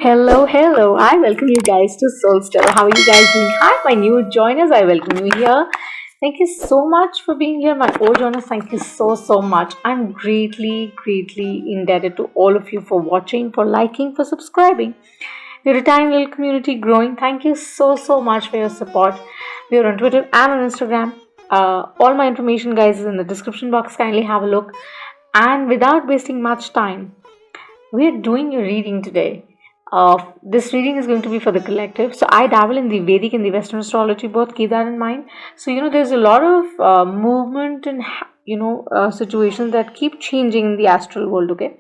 Hello. I welcome you guys to Soul Stellar. How are you guys doing? Hi, my new joiners. I welcome you here. Thank you so much for being here. My old joiners, thank you so much. I'm greatly indebted to all of you for watching, for liking, for subscribing. We're a tiny little community growing. Thank you so much for your support. We're on Twitter and on Instagram. All my information, guys, is in the description box. Kindly have a look. And without wasting much time, we're doing a reading today. This reading is going to be for the collective. So I dabble in the Vedic and the Western astrology, both keep that in mind. So there's a lot of movement and situations that keep changing in the astral world. Okay,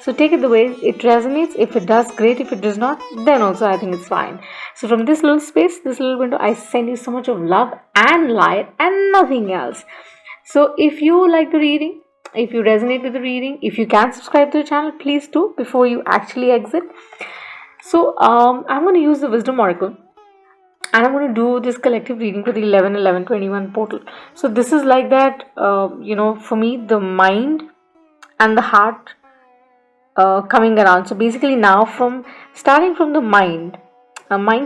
so take it the way it resonates. If it does, great. If it does not, then also I think it's fine. So from this little space, this little window, I send you so much of love and light and nothing else. So if you like the reading, if you resonate with the reading, if you can subscribe to the channel, please do before you actually exit. So I'm going to use the Wisdom Oracle and I'm going to do this collective reading for the 11-11-21 portal. So this is like that, for me, the mind and the heart coming around. So basically now starting from the mind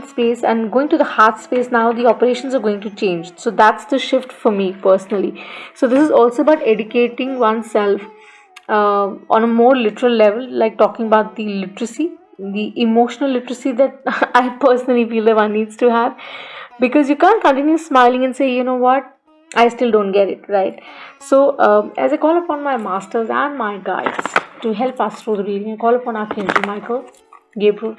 space and going to the heart space, now the operations are going to change. So that's the shift for me personally. So this is also about educating oneself on a more literal level, like talking about the literacy, the emotional literacy that I personally feel that one needs to have, because you can't continue smiling and say, you know what, I still don't get it, right? So as I call upon my masters and my guides to help us through the reading, I call upon Archangel Michael, Gabriel,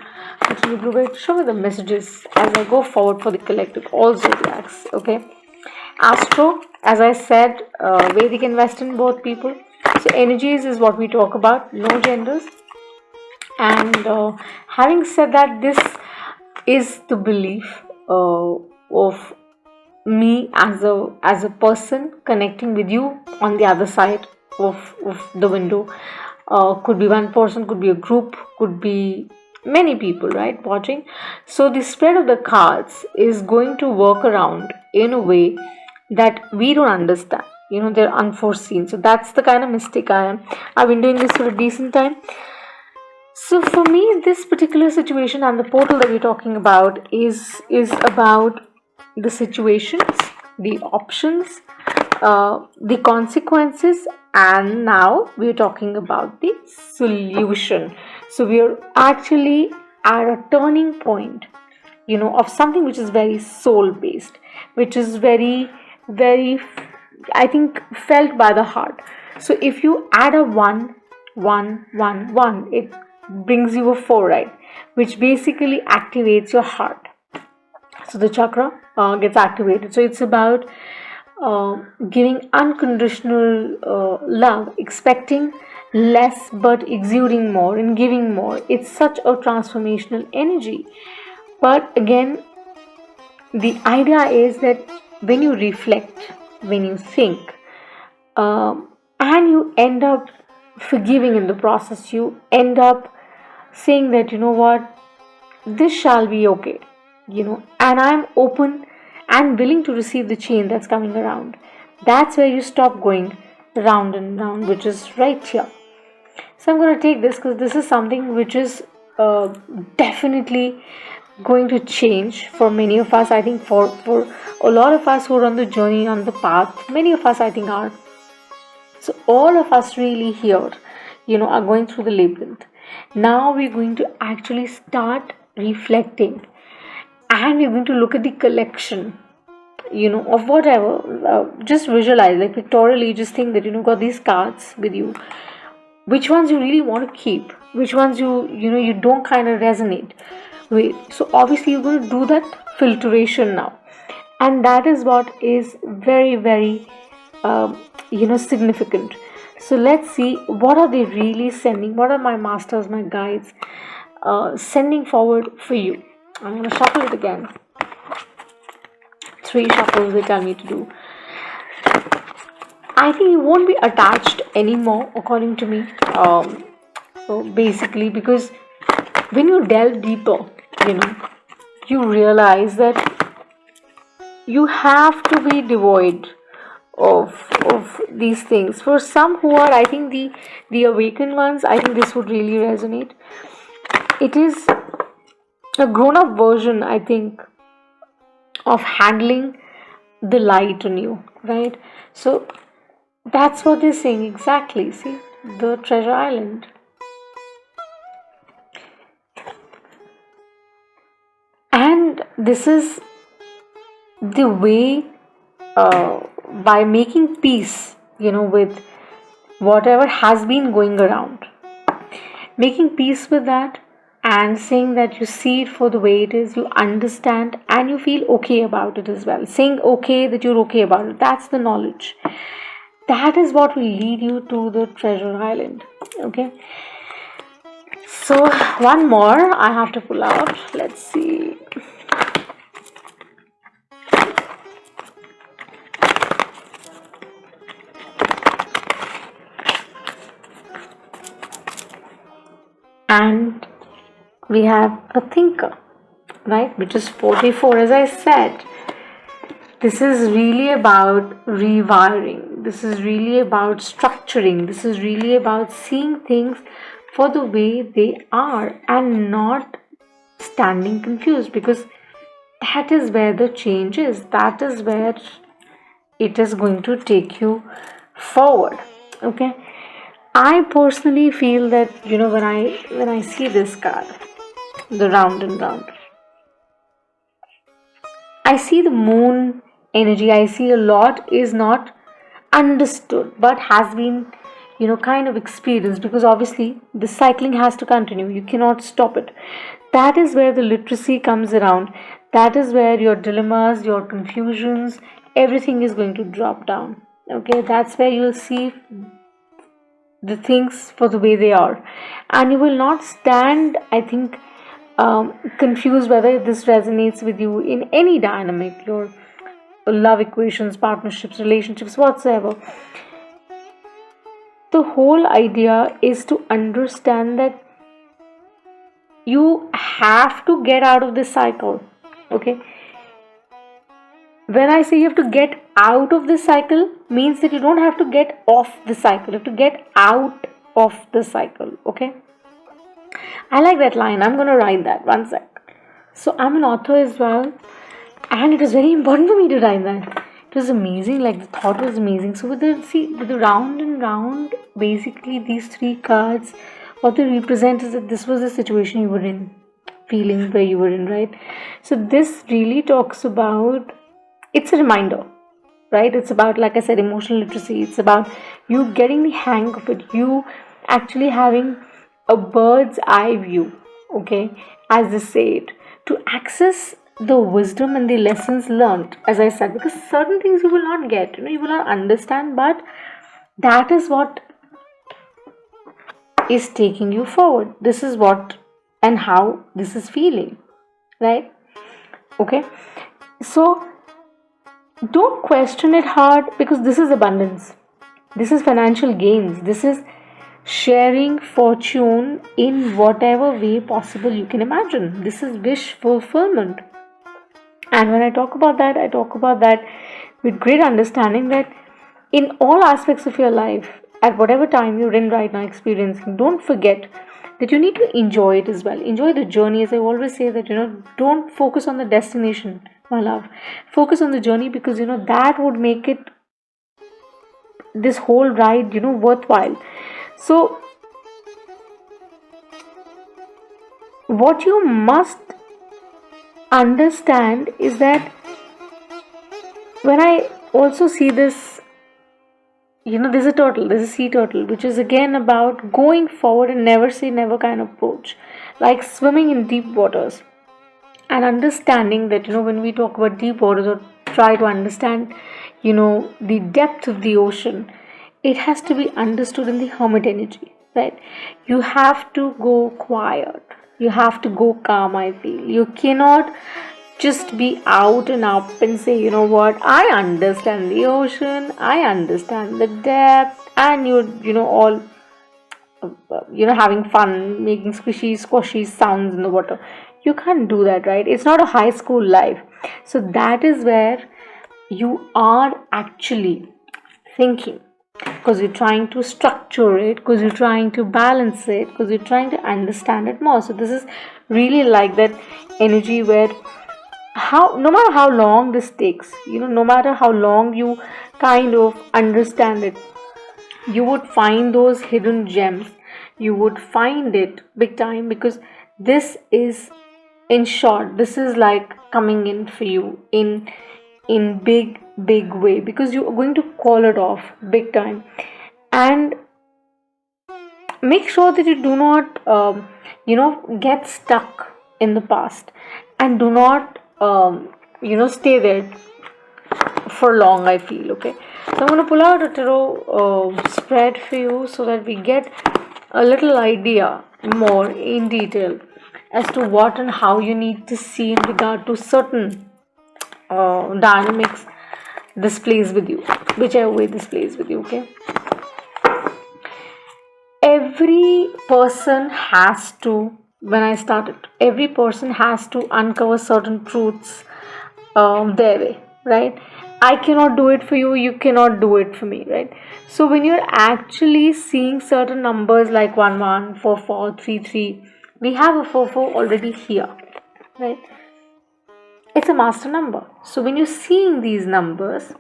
to show me the messages as I go forward for the collective, all zodiacs. Okay, Astro, as I said, Vedic and Western, both people. So energies is what we talk about, no genders. And having said that, this is the belief of me as a person connecting with you on the other side of the window. Could be one person, could be a group, could be many people, right, watching. So the spread of the cards is going to work around in a way that we don't understand. They're unforeseen. So that's the kind of mistake I am. I've been doing this for a decent time. So for me, this particular situation and the portal that we're talking about is about the situations, the options, the consequences, and now we're talking about the solution. So we're actually at a turning point, of something which is very soul based, which is very, I think, felt by the heart. So if you add a 1, 1, 1, 1, it brings you a 4, right, which basically activates your heart. So the chakra gets activated. So it's about giving unconditional love, expecting less but exuding more and giving more. It's such a transformational energy. But again, the idea is that when you reflect, when you think, and you end up forgiving in the process, you end up saying that, you know what, this shall be okay, and I'm open and willing to receive the change that's coming around. That's where you stop going round and round, which is right here. So I'm going to take this because this is something which is definitely going to change for many of us. I think for a lot of us who are on the journey, on the path, many of us I think are. So all of us really here, are going through the labyrinth. Now we're going to actually start reflecting, and we're going to look at the collection, of whatever. Just visualize, like pictorially, just think that, got these cards with you. Which ones you really want to keep? Which ones you don't kind of resonate with? So obviously you're going to do that filtration now. And that is what is very, significant. So let's see, what are they really sending? What are my masters, my guides sending forward for you? I'm going to shuffle it again. 3 shuffles they tell me to do. I think you won't be attached anymore, according to me. So basically, because when you delve deeper, you realize that you have to be devoid of these things. For some who are, I think, the awakened ones, I think this would really resonate. It is a grown-up version, I think, of handling the light on you, right? So that's what they're saying exactly. See, the treasure island. And this is the way, uh, by making peace, with whatever has been going around, making peace with that, and saying that you see it for the way it is, you understand, and you feel okay about it as well. Saying okay, that you're okay about it, that's the knowledge. That is what will lead you to the treasure island. Okay, so one more I have to pull out. Let's see. And we have a thinker, right, which is 44. As I said, this is really about rewiring, this is really about structuring, this is really about seeing things for the way they are and not standing confused, because that is where the change is, that is where it is going to take you forward. Okay, I personally feel that, when I see this card, the round and round, I see the moon energy. I see a lot is not understood but has been, kind of experienced, because obviously the cycling has to continue. You cannot stop it. That is where the literacy comes around. That is where your dilemmas, your confusions, everything is going to drop down. Okay, that's where you'll see the things for the way they are, and you will not stand, I think, confused whether this resonates with you in any dynamic, your love equations, partnerships, relationships, whatsoever. The whole idea is to understand that you have to get out of this cycle. Okay, when I say you have to get out of this cycle, means that you don't have to get off the cycle, you have to get out of the cycle. Okay, I like that line. I'm gonna write that. One sec. So I'm an author as well, and it was very important for me to write that. It was amazing. Like, the thought was amazing. So with the round and round, basically these three cards, what they represent is that this was the situation you were in, feeling where you were in, right? So this really talks about. It's a reminder, right? It's about, like I said, emotional literacy. It's about you getting the hang of it. You actually having a bird's eye view, okay, as they say it, to access the wisdom and the lessons learned, as I said, because certain things you will not get, you will not understand, but that is what is taking you forward. This is what and how this is feeling, right? Okay, so don't question it hard, because this is abundance, this is financial gains, this is sharing fortune in whatever way possible you can imagine. This is wish fulfillment. And when I talk about that with great understanding that in all aspects of your life, at whatever time you're in right now experiencing, don't forget that you need to enjoy it as well. Enjoy the journey. As I always say that, don't focus on the destination, my love. Focus on the journey, because, that would make it, this whole ride, worthwhile. So what you must understand is that when I also see this, there's a turtle, there's a sea turtle, which is again about going forward and never say never kind of approach, like swimming in deep waters, and understanding that, when we talk about deep waters or try to understand, the depth of the ocean, it has to be understood in the hermit energy, right? You have to go quiet, you have to go calm. I feel you cannot just be out and up and say, what, I understand the ocean, I understand the depth, and all having fun, making squishy sounds in the water. You can't do that, right? It's not a high school life. So that is where you are actually thinking, because you're trying to structure it, because you're trying to balance it, because you're trying to understand it more. So this is really like that energy where no matter how long this takes, no matter how long you kind of understand it, you would find those hidden gems. You would find it big time, because this is, in short, this is like coming in for you in big way, because you are going to call it off big time. And make sure that you do not get stuck in the past, and do not stay there for long, I feel. Okay, so I'm going to pull out a tarot spread for you, so that we get a little idea more in detail as to what and how you need to see in regard to certain dynamics this plays with you, whichever way this plays with you. Okay, every person has to, when I started, every person has to uncover certain truths their way, right? I cannot do it for you, you cannot do it for me, right? So when you're actually seeing certain numbers like 11, 44, 33, we have a 44 already here, right? It's a master number. So when you're seeing these numbers,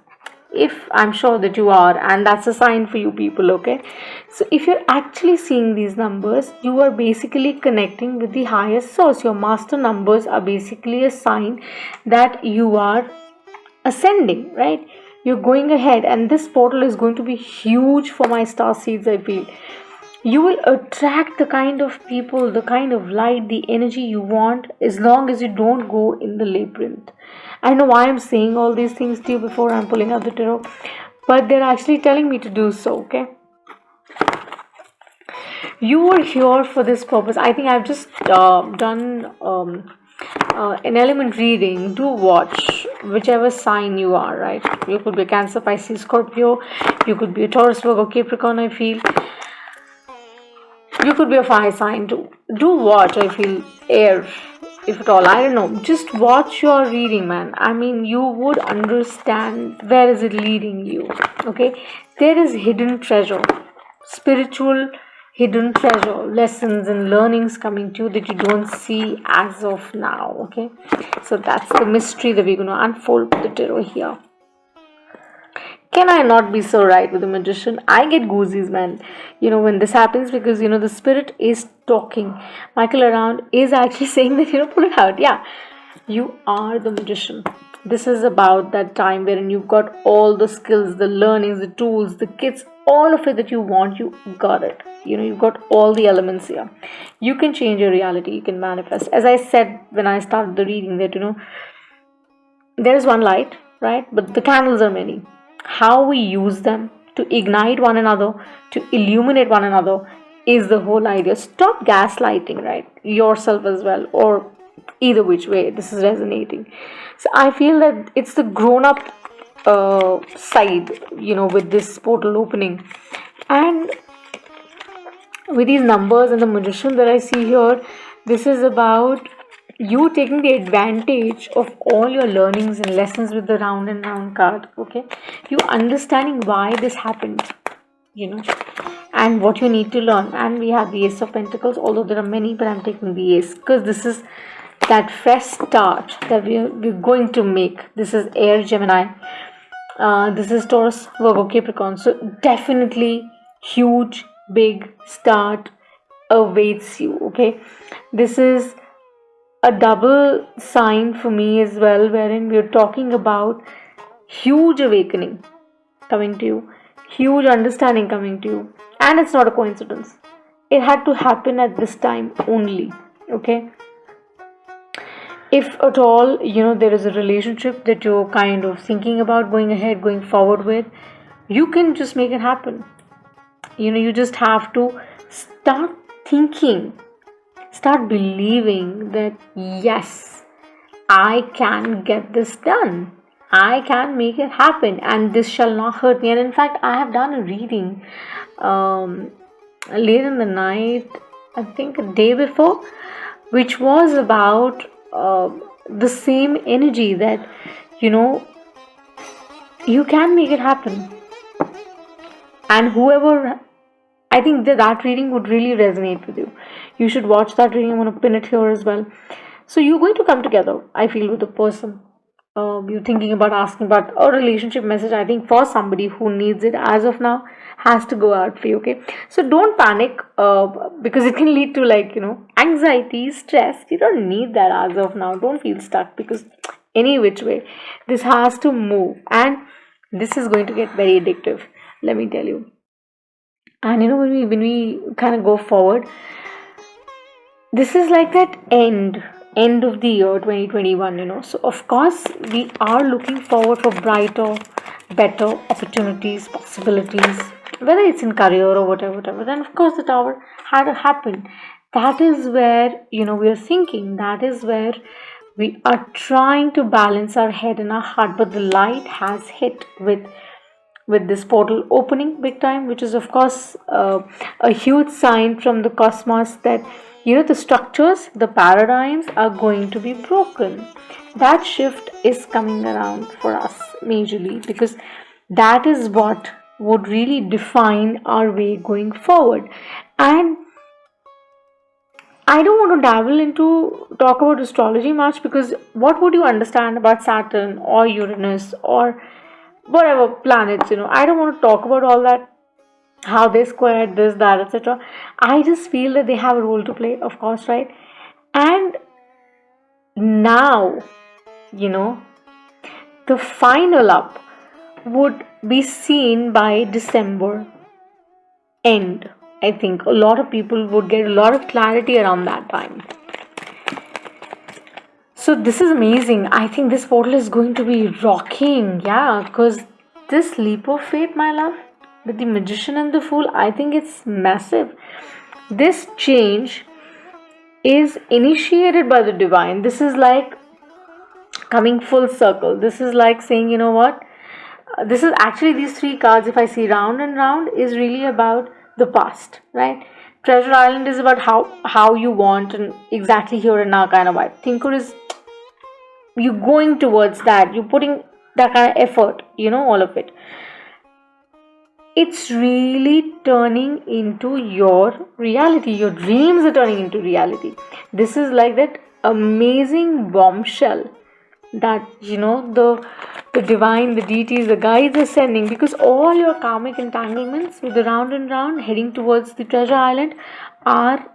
if I'm sure that you are, and that's a sign for you people, okay? So if you're actually seeing these numbers, you are basically connecting with the highest source. Your master numbers are basically a sign that you are ascending, right? You're going ahead, and this portal is going to be huge for my star seeds, I feel. You will attract the kind of people, the kind of light, the energy you want, as long as you don't go in the labyrinth. I know why I'm saying all these things to you before I'm pulling out the tarot, but they're actually telling me to do so, okay? You were here for this purpose. I think I've just done an element reading. Do watch whichever sign you are, right? You could be a Cancer, Pisces, Scorpio. You could be a Taurus, Virgo, Capricorn, I feel. You could be a fire sign too. Do watch, I feel, air, if at all. I don't know. Just watch your reading, man. I mean, you would understand where is it leading you. Okay? There is hidden treasure. Spiritual hidden treasure. Lessons and learnings coming to you that you don't see as of now. Okay? So that's the mystery that we're going to unfold with the tarot here. Can I not be so right with the Magician? I get goosies, man, when this happens, because, the spirit is talking. Michael around is actually saying that, pull it out. Yeah, you are the Magician. This is about that time wherein you've got all the skills, the learnings, the tools, the kits, all of it that you want, you got it. You've got all the elements here. You can change your reality, you can manifest. As I said when I started the reading, that, there is one light, right? But the candles are many. How we use them to ignite one another, to illuminate one another, is the whole idea. Stop gaslighting, right? Yourself as well, or either which way this is resonating. So I feel that it's the grown-up side, with this portal opening. And with these numbers and the Magician that I see here, this is about you taking the advantage of all your learnings and lessons with the round and round card, okay? You understanding why this happened, and what you need to learn. And we have the Ace of Pentacles, although there are many, but I'm taking the Ace because this is that fresh start that we're going to make. This is Air Gemini. This is Taurus, Virgo, Capricorn. So definitely huge, big start awaits you, okay? This is a double sign for me as well, wherein we're talking about huge awakening coming to you, huge understanding coming to you, and it's not a coincidence. It had to happen at this time only, okay? If at all, there is a relationship that you're kind of thinking about going ahead, going forward with, you can just make it happen. You just have to start thinking, start believing that, yes, I can get this done. I can make it happen, and this shall not hurt me. And in fact, I have done a reading late in the night, I think a day before, which was about the same energy that, you can make it happen. And whoever, I think that reading would really resonate with you. You should watch that reading. I'm going to pin it here as well. So you're going to come together, I feel, with a person. You're thinking about asking about a relationship message, I think, for somebody who needs it as of now, has to go out for you. Okay, so don't panic, because it can lead to, like, anxiety, stress. You don't need that as of now. Don't feel stuck, because any which way this has to move, and this is going to get very addictive, let me tell you. And when we kind of go forward, this is like that end of the year 2021, so of course we are looking forward for brighter, better opportunities, possibilities, whether it's in career or whatever. Then of course the tower had to happen. That is where we are thinking, that is where we are trying to balance our head and our heart, but the light has hit with this portal opening big time, which is of course a huge sign from the cosmos that the structures, the paradigms are going to be broken. That shift is coming around for us majorly, because that is what would really define our way going forward. And I don't want to dabble into talk about astrology much, because what would you understand about Saturn or Uranus or whatever planets? I don't want to talk about all that, how they squared this, that, etc. I just feel that they have a role to play, of course, right? And now, the final up would be seen by December end. I think a lot of people would get a lot of clarity around that time. So this is amazing. I think this portal is going to be rocking. Yeah, because this leap of faith, my love, with the Magician and the Fool, I think it's massive. This change is initiated by the divine. This is like coming full circle. This is like saying, you know what? This is actually, these three cards, if I see round and round, is really about the past, right? Treasure Island is about how you want, and exactly here and now kind of vibe. Thinker is you going towards that, you putting that kind of effort, all of it. It's really turning into your reality. Your dreams are turning into reality. This is like that amazing bombshell that the divine, the deities, the guides are sending, because all your karmic entanglements with the round and round heading towards the treasure island are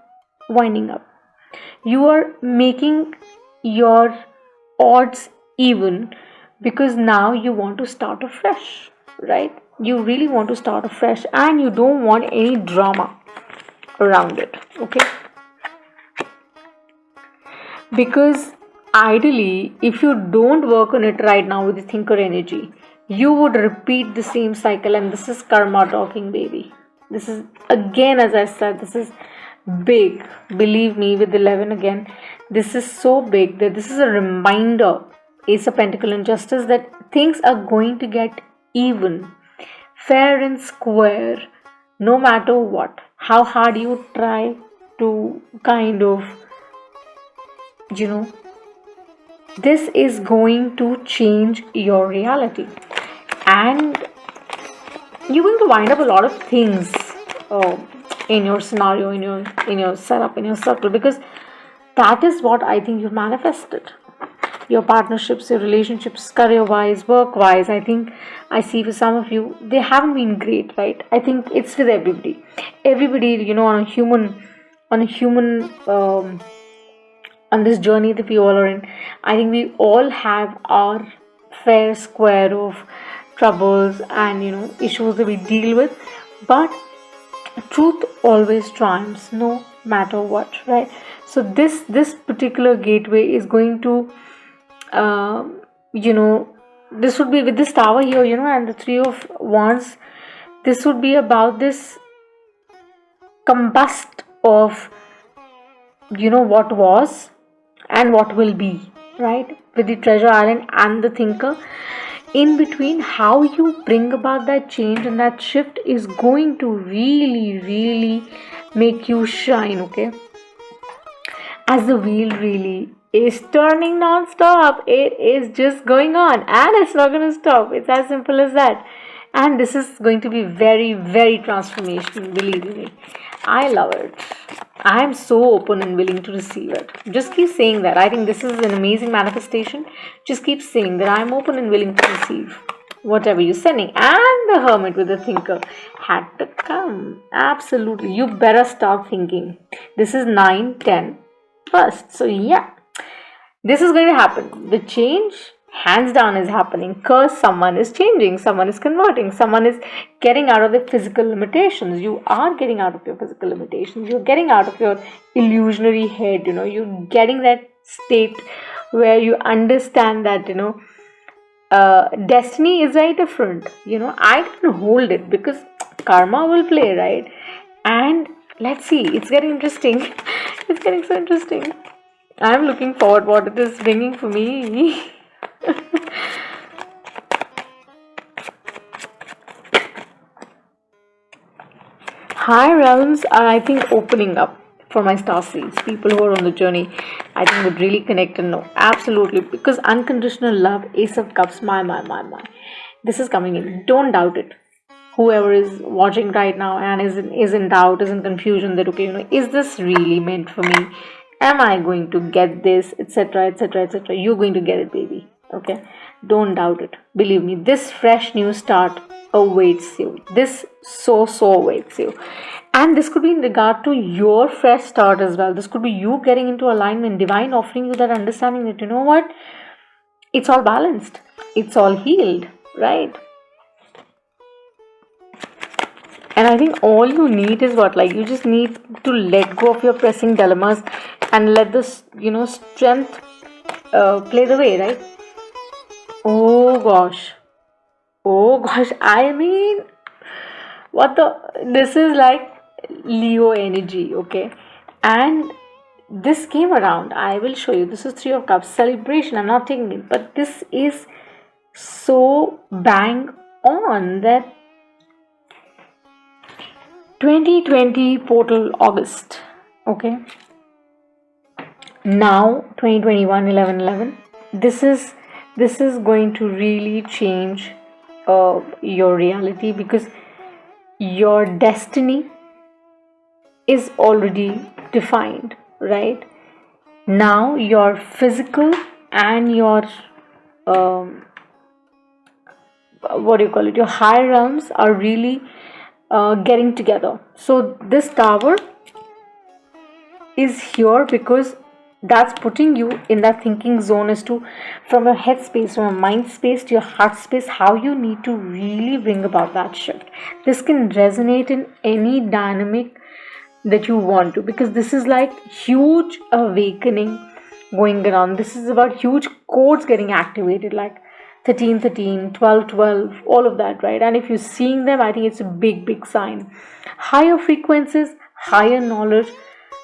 winding up. You are making your odds even, because now you want to start afresh, right? You really want to start afresh, and you don't want any drama around it, okay? Because ideally, if you don't work on it right now with the thinker energy, you would repeat the same cycle, and this is karma talking, baby. This is, again, as I said, this is big. Believe me, with 11 again, this is so big that this is a reminder, Ace of Pentacle and Justice, that things are going to get even, fair and square, no matter what, how hard you try to kind of, this is going to change your reality, and you're going to wind up a lot of things in your scenario, in your setup, in your circle, because that is what I think you've manifested. Your partnerships, your relationships, career-wise, work-wise, I think I see for some of you, they haven't been great, right? I think it's with everybody. Everybody, on this journey that we all are in, I think we all have our fair square of troubles and issues that we deal with, but truth always triumphs, no matter what, right? So this particular gateway is going to this would be with this tower here, and the Three of Wands. This would be about this combust of what was and what will be, right? With the treasure island and the thinker. In between, how you bring about that change and that shift is going to really, really make you shine, okay? As the wheel really is turning non-stop. It is just going on, and it's not going to stop. It's as simple as that. And this is going to be very, very transformational, believe me. I love it. I am so open and willing to receive it. Just keep saying that. I think this is an amazing manifestation. Just keep saying that I'm open and willing to receive whatever you're sending. And the hermit with the thinker had to come. Absolutely. You better start thinking. This is 9, 10 first. So yeah, this is going to happen. The change, hands down, is happening because someone is changing, someone is converting, someone is getting out of the physical limitations. You are getting out of your physical limitations. You're getting out of your illusionary head. You're getting that state where you understand that, destiny is very different. I can hold it because karma will play, right? And let's see, it's getting interesting. It's getting so interesting. I'm looking forward what it is bringing for me. Higher realms are, I think, opening up for my star seeds. People who are on the journey, I think, would really connect and know. Absolutely. Because unconditional love, Ace of Cups, my. This is coming in. Don't doubt it. Whoever is watching right now and is in doubt, is in confusion that, okay, is this really meant for me? Am I going to get this, etc., etc., etc.? You're going to get it, baby. Okay, don't doubt it. Believe me, this fresh new start awaits you. This so awaits you. And this could be in regard to your fresh start as well. This could be you getting into alignment, divine offering you that understanding that, you know what, it's all balanced, it's all healed, right? And I think all you need is what? Like, you just need to let go of your pressing dilemmas and let this, strength play the way, right? Oh gosh. I mean, this is like Leo energy, okay? And this came around. I will show you. This is Three of Cups. Celebration. I'm not taking it. But this is so bang on that 2020 portal August, okay, now 2021 11/11. This is going to really change your reality, because your destiny is already defined, right? Now your physical and your what do you call it, your higher realms are really getting together. So this tower is here because that's putting you in that thinking zone as to, from your head space, from your mind space to your heart space, how you need to really bring about that shift. This can resonate in any dynamic that you want to, because this is like huge awakening going around. This is about huge codes getting activated, like 13, 12, all of that, right? And if you're seeing them, I think it's a big sign. Higher frequencies, higher knowledge,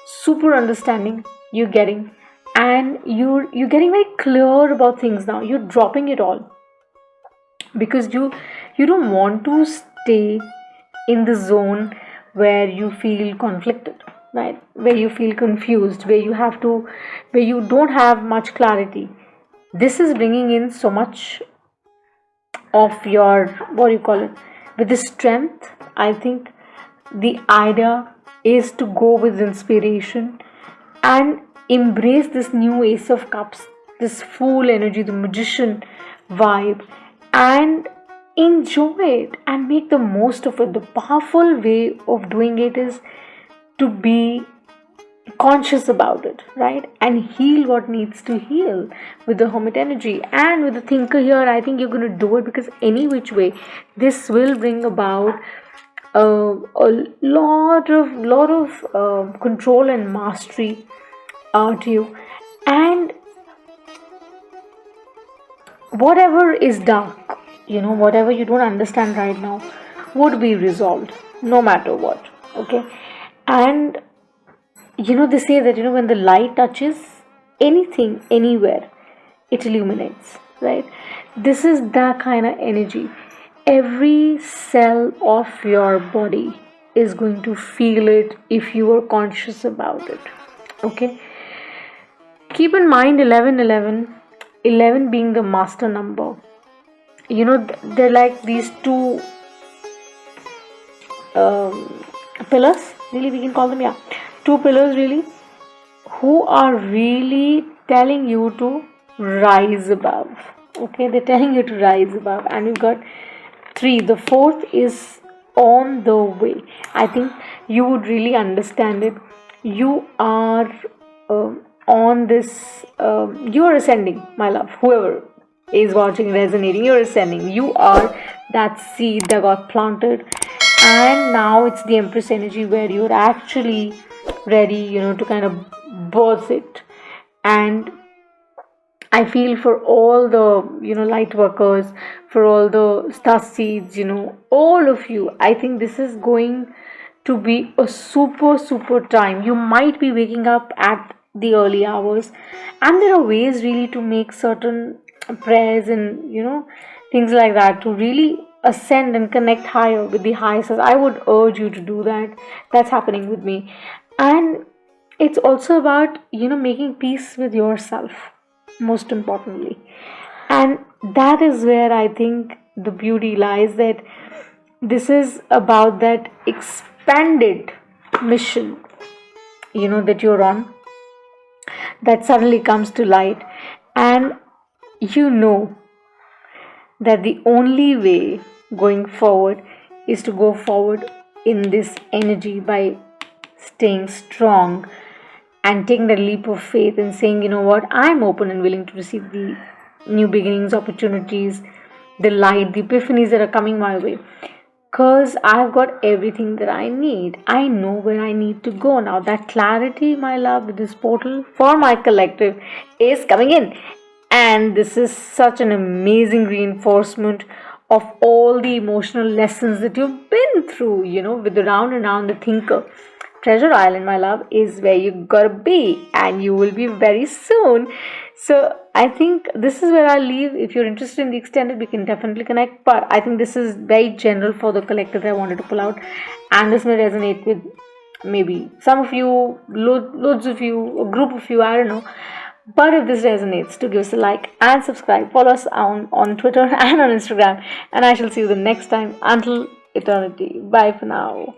super understanding you're getting, and you're getting very clear about things now. You're dropping it all because you don't want to stay in the zone where you feel conflicted, right? Where you feel confused, where you don't have much clarity. This is bringing in so much of your, what do you call it, with the strength. I think the idea is to go with inspiration and embrace this new Ace of Cups, this Fool energy, the magician vibe, and enjoy it and make the most of it. The powerful way of doing it is to be conscious about it, right? And heal what needs to heal with the hermit energy. And with the thinker here, I think you're going to do it, because any which way this will bring about a lot of control and mastery to you. And whatever is dark, whatever you don't understand right now, would be resolved no matter what, okay? And they say that, when the light touches anything, anywhere, it illuminates, right? This is that kind of energy. Every cell of your body is going to feel it if you are conscious about it, okay? Keep in mind 11 being the master number. They're like these two pillars, really, we can call them, yeah, two pillars really, who are really telling you to rise above. Okay, they're telling you to rise above, and you've got three. The fourth is on the way. I think you would really understand it. You are on this, you are ascending, my love. Whoever is watching, resonating, you're ascending. You are that seed that got planted, and now it's the Empress energy where you're actually ready, to kind of birth it. And I feel for all the, light workers, for all the star seeds, all of you, I think this is going to be a super, super time. You might be waking up at the early hours, and there are ways really to make certain prayers and, things like that to really ascend and connect higher with the higher self. I would urge you to do that. That's happening with me. And it's also about, making peace with yourself, most importantly. And that is where I think the beauty lies, that this is about that expanded mission, that you're on, that suddenly comes to light. And you know that the only way going forward is to go forward in this energy by staying strong and taking the leap of faith and saying, what, I'm open and willing to receive the new beginnings, opportunities, the light, the epiphanies that are coming my way. Because I've got everything that I need. I know where I need to go now. That clarity, my love, with this portal for my collective is coming in. And this is such an amazing reinforcement of all the emotional lessons that you've been through, with the round and round the thinker. Treasure Island, my love, is where you gotta be, and you will be very soon. So I think this is where I'll leave. If you're interested in the extended, we can definitely connect. But I think this is very general for the collective that I wanted to pull out, and this may resonate with maybe some of you, loads of you, a group of you, I don't know. But if this resonates, do give us a like and subscribe. Follow us on Twitter and on Instagram, and I shall see you the next time. Until eternity. Bye for now.